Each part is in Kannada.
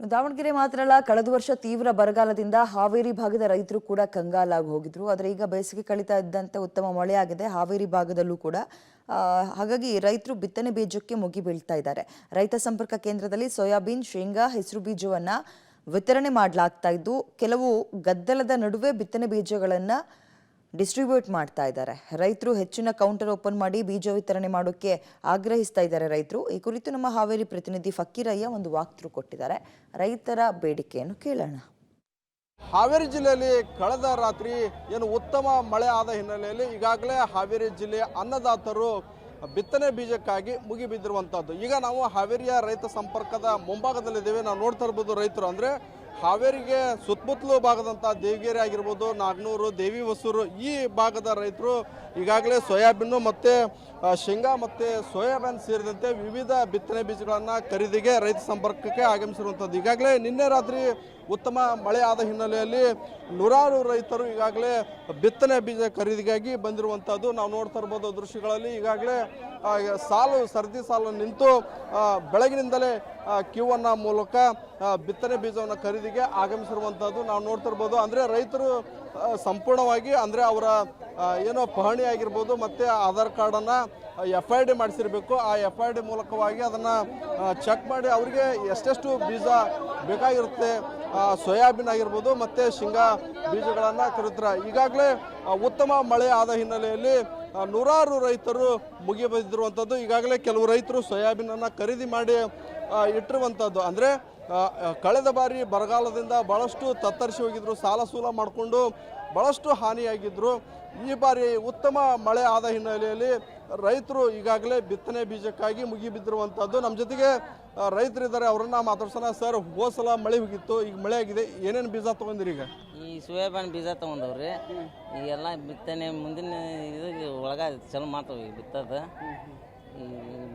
ದಾವಣಗೆರೆ ಮಾತ್ರ ಅಲ್ಲ, ಕಳೆದ ವರ್ಷ ತೀವ್ರ ಬರಗಾಲದಿಂದ ಹಾವೇರಿ ಭಾಗದ ರೈತರು ಕೂಡ ಕಂಗಾಲಾಗಿ ಹೋಗಿದ್ರು. ಆದರೆ ಈಗ ಬೇಸಿಗೆ ಕಳೀತಾ ಇದ್ದಂತೆ ಉತ್ತಮ ಮಳೆಯಾಗಿದೆ ಹಾವೇರಿ ಭಾಗದಲ್ಲೂ ಕೂಡ. ಹಾಗಾಗಿ ರೈತರು ಬಿತ್ತನೆ ಬೀಜಕ್ಕೆ ಮುಗಿ ಬೀಳ್ತಾ ಇದ್ದಾರೆ. ರೈತ ಸಂಪರ್ಕ ಕೇಂದ್ರದಲ್ಲಿ ಸೋಯಾಬೀನ್, ಶೇಂಗಾ, ಹೆಸರು ಬೀಜವನ್ನ ವಿತರಣೆ ಮಾಡಲಾಗ್ತಾ ಇದ್ದು, ಕೆಲವು ಗದ್ದಲದ ನಡುವೆ ಬಿತ್ತನೆ ಬೀಜಗಳನ್ನು ಡಿಸ್ಟ್ರಿಬ್ಯೂಟ್ ಮಾಡ್ತಾ ಇದ್ದಾರೆ. ರೈತರು ಹೆಚ್ಚಿನ ಕೌಂಟರ್ ಓಪನ್ ಮಾಡಿ ಬೀಜ ವಿತರಣೆ ಮಾಡೋಕೆ ಆಗ್ರಹಿಸ್ತಾ ಇದ್ದಾರೆ ರೈತರು. ಈ ಕುರಿತು ನಮ್ಮ ಹಾವೇರಿ ಪ್ರತಿನಿಧಿ ಫಕ್ಕೀರಯ್ಯ ಒಂದು ವಾಕ್ಥ್ರೂ ಕೊಟ್ಟಿದ್ದಾರೆ. ರೈತರ ಬೇಡಿಕೆಯನ್ನು ಕೇಳೋಣ. ಹಾವೇರಿ ಜಿಲ್ಲೆಯಲ್ಲಿ ಕಳೆದ ರಾತ್ರಿ ಏನು ಉತ್ತಮ ಮಳೆ ಆದ ಹಿನ್ನೆಲೆಯಲ್ಲಿ ಈಗಾಗಲೇ ಹಾವೇರಿ ಜಿಲ್ಲೆಯ ಅನ್ನದಾತರು ಬಿತ್ತನೆ ಬೀಜಕ್ಕಾಗಿ ಮುಗಿಬಿದ್ದಿರುವಂಥದ್ದು. ಈಗ ನಾವು ಹಾವೇರಿಯ ರೈತ ಸಂಪರ್ಕದ ಮುಂಭಾಗದಲ್ಲಿದ್ದೇವೆ. ನಾವು ನೋಡ್ತಾ ಇರ್ಬೋದು ರೈತರು ಅಂದರೆ ಹಾವೇರಿಗೆ ಸುತ್ತಮುತ್ತಲು ಭಾಗದಂಥ ದೇವಗಿರಿ ಆಗಿರ್ಬೋದು, ನಾಗನೂರು, ದೇವಿ ಹೊಸೂರು ಈ ಭಾಗದ ರೈತರು ಈಗಾಗಲೇ ಸೋಯಾಬೀನು ಮತ್ತು ಶೇಂಗಾ ಮತ್ತು ಸೋಯಾಬೀನ್ ಸೇರಿದಂತೆ ವಿವಿಧ ಬಿತ್ತನೆ ಬೀಜಗಳನ್ನು ಖರೀದಿಗೆ ರೈತ ಸಂಪರ್ಕಕ್ಕೆ ಆಗಮಿಸಿರುವಂಥದ್ದು. ಈಗಾಗಲೇ ನಿನ್ನೆ ರಾತ್ರಿ ಉತ್ತಮ ಮಳೆ ಆದ ಹಿನ್ನೆಲೆಯಲ್ಲಿ ನೂರಾರು ರೈತರು ಈಗಾಗಲೇ ಬಿತ್ತನೆ ಬೀಜ ಖರೀದಿಗಾಗಿ ಬಂದಿರುವಂಥದ್ದು ನಾವು ನೋಡ್ತಾ ಇರ್ಬೋದು ದೃಶ್ಯಗಳಲ್ಲಿ. ಈಗಾಗಲೇ ಸರದಿ ಸಾಲು ನಿಂತು ಬೆಳಗಿನಿಂದಲೇ ಕ್ಯೂವನ್ನು ಮೂಲಕ ಬಿತ್ತನೆ ಬೀಜವನ್ನು ಖರೀದಿಗೆ ಆಗಮಿಸಿರುವಂಥದ್ದು ನಾವು ನೋಡ್ತಾ ಇರ್ಬೋದು. ಅಂದರೆ ರೈತರು ಸಂಪೂರ್ಣವಾಗಿ ಅಂದರೆ ಅವರ ಏನೋ ಪಹಣಿ ಆಗಿರ್ಬೋದು ಮತ್ತು ಆಧಾರ್ ಕಾರ್ಡನ್ನು FID ಮಾಡಿಸಿರಬೇಕು. ಆ FID ಮೂಲಕವಾಗಿ ಅದನ್ನು ಚೆಕ್ ಮಾಡಿ ಅವರಿಗೆ ಎಷ್ಟೆಷ್ಟು ಬೀಜ ಬೇಕಾಗಿರುತ್ತೆ, ಸೋಯಾಬೀನ್ ಆಗಿರ್ಬೋದು ಮತ್ತು ಶೇಂಗಾ ಬೀಜಗಳನ್ನು ಖರೀದಿಸ್ತಾರೆ. ಈಗಾಗಲೇ ಉತ್ತಮ ಮಳೆ ಆದ ಹಿನ್ನೆಲೆಯಲ್ಲಿ ನೂರಾರು ರೈತರು ಮುಗಿಬಿದ್ದಿರುವಂಥದ್ದು. ಈಗಾಗಲೇ ಕೆಲವು ರೈತರು ಸೋಯಾಬೀನನ್ನು ಖರೀದಿ ಮಾಡಿ ಇಟ್ಟಿರುವಂಥದ್ದು. ಅಂದರೆ ಕಳೆದ ಬಾರಿ ಬರಗಾಲದಿಂದ ಭಾಳಷ್ಟು ತತ್ತರಿಸಿ ಹೋಗಿದ್ರು, ಸಾಲ ಸೂಲ ಮಾಡಿಕೊಂಡು ಭಾಳಷ್ಟು ಹಾನಿಯಾಗಿದ್ದರು. ಈ ಬಾರಿ ಉತ್ತಮ ಮಳೆ ಆದ ಹಿನ್ನೆಲೆಯಲ್ಲಿ ರೈತರು ಈಗಾಗಲೇ ಬಿತ್ತನೆ ಬೀಜಕ್ಕಾಗಿ ಮುಗಿಬಿದ್ದಿರುವಂಥದ್ದು. ನಮ್ಮ ಜೊತೆಗೆ ರೈತರಿದ್ದಾರೆ, ಅವರನ್ನ ಮಾತಾಡ್ಸೋಣ. ಸರ್, ಹೋದ ಸಲ ಮಳೆ ಹೋಗಿತ್ತು, ಈಗ ಮಳೆ ಆಗಿದೆ, ಏನೇನು ಬೀಜ ತೊಗೊಂಡಿರಿ? ಈಗ ಈ ಸೋಯಾಬೀನ್ ಬೀಜ ತೊಗೊಂಡವ್ರಿ. ಈಗೆಲ್ಲ ಬಿತ್ತನೆ ಮುಂದಿನ ಇದು ಒಳಗೆ ಚಲೋ ಮಾಡ್ತವೆ. ಈಗ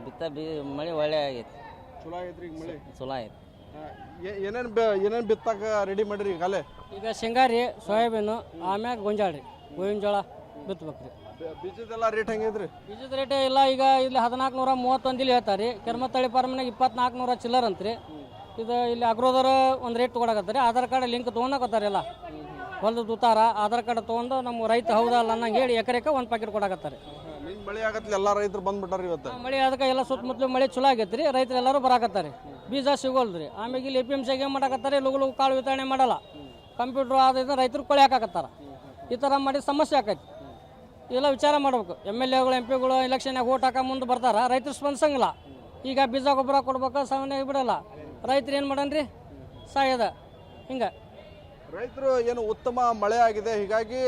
ಬಿತ್ತದ ಮಳೆ ಒಳ್ಳೆ ಆಗೈತಿ, ಚಲೋ ಆಗೈತ್ರಿ. ಈಗ ಮಳೆ ಚಲೋ ಆಗೈತಿ. ಏನೇನು ಬಿತ್ತಾಕ ರೆಡಿ ಮಾಡಿರಿ ಈಗಲೇ? ಈಗ ಶೇಂಗಾ ರೀ, ಸೋಯಾಬೀನು, ಆಮ್ಯಾಗ ಗೋಂಜಾಳ ರೀ, ಗೋವಿನ ಜೋಳ ಬಿತ್ತಬೇಕ್ರಿ. ಬೀಜದೆಲ್ಲ ರೇಟ್ ಹೆಂಗೈತ್ರಿ? ಬೀಜದ ರೇಟ್ ಇಲ್ಲ, ಈಗ ಇಲ್ಲಿ 1431 ಇಲ್ಲಿ ಹೇಳ್ತಾರೆ ರೀ. ಕೆರ್ಮತ್ತಳ್ಳಿ ಫಾರ್ಮ್ನಾಗ 2400 ಚಿಲ್ಲರ್ ಅಂತ್ರಿ. ಇದು ಇಲ್ಲಿ ಅಗ್ರೋದರ ಒಂದು ರೇಟ್ ತೊಗೊಳಕತ್ತಾರೆ. ಆಧಾರ್ ಕಾರ್ಡ್ ಲಿಂಕ್ ತೊಗೊಳಕತ್ತಾರೆ. ಎಲ್ಲ ಹೊಲದ ದುತಾರ ಆಧಾರ್ ಕಾರ್ಡ್ ತೊಗೊಂಡು ನಮ್ಮ ರೈತ ಹೌದಲ್ಲ ಅನ್ನಂಗೆ ಹೇಳಿ ಎಕರೆಗೆ ಒಂದು ಪ್ಯಾಕೆಟ್ ಕೊಡಕತ್ತಾರೆ. ಮಳೆ ಆಗತ್ಲಿ ಎಲ್ಲ ರೈತರು ಬಂದ್ಬಿಟ್ಟಾರ ಇವತ್ತು. ಮಳೆ ಅದಕ್ಕೆ ಎಲ್ಲ ಸುತ್ತಮುತ್ತಲು ಮಳೆ ಚಲೋ ಆಗೈತೆ ರೀ. ರೈತರು ಎಲ್ಲರೂ ಬರಾಕತ್ತಾರೆ. ಬೀಜ ಸಿಗೋಲ್ರಿ. ಆಮೇಲೆ ಇಲ್ಲಿ APMC ಏನು ಮಾಡಕತ್ತಾರೆ, ಲಗು ಕಾಳು ವಿತರಣೆ ಮಾಡಲ್ಲ. ಕಂಪ್ಯೂಟ್ರ್ ಆದ್ರಿಂದ ರೈತರು ಕೊಳೆ ಹಾಕಾಕತ್ತಾರ. ಈ ಥರ ಮಾಡಿ ಸಮಸ್ಯೆ ಆಕೈತಿ. ಇದೆಲ್ಲ ವಿಚಾರ ಮಾಡ್ಬೇಕು. MLAಗಳು MP ಗಳು ಎಲೆಕ್ಷನ್ಯಾಗ ಓಟ್ ಹಾಕ ಮುಂದೆ ಬರ್ತಾರ, ರೈತರು ಸ್ಪಂದಿಸಂಗಿಲ್ಲ. ಈಗ ಬೀಜ ಗೊಬ್ಬರ ಕೊಡ್ಬೇಕು, ಸಾವನ್ನ ಬಿಡಲ್ಲ. ರೈತರು ಏನು ಮಾಡನ್ರಿ, ಸಾಯದ ಹಿಂಗೆ. ರೈತರು ಏನು ಉತ್ತಮ ಮಳೆ ಆಗಿದೆ, ಹೀಗಾಗಿ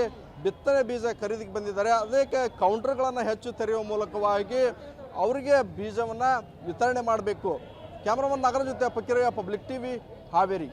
ಬಿತ್ತನೆ ಬೀಜ ಖರೀದಿಗೆ ಬಂದಿದ್ದಾರೆ. ಅದಕ್ಕೆ ಕೌಂಟರ್ಗಳನ್ನು ಹೆಚ್ಚು ತೆರೆಯುವ ಮೂಲಕವಾಗಿ ಅವರಿಗೆ ಬೀಜವನ್ನು ವಿತರಣೆ ಮಾಡಬೇಕು. ಕ್ಯಾಮ್ರಾಮನ್ ನಗರ ಜೊತೆ ಫಕ್ಕೀರಯ್ಯ, ಪಬ್ಲಿಕ್ TV, ಹಾವೇರಿ.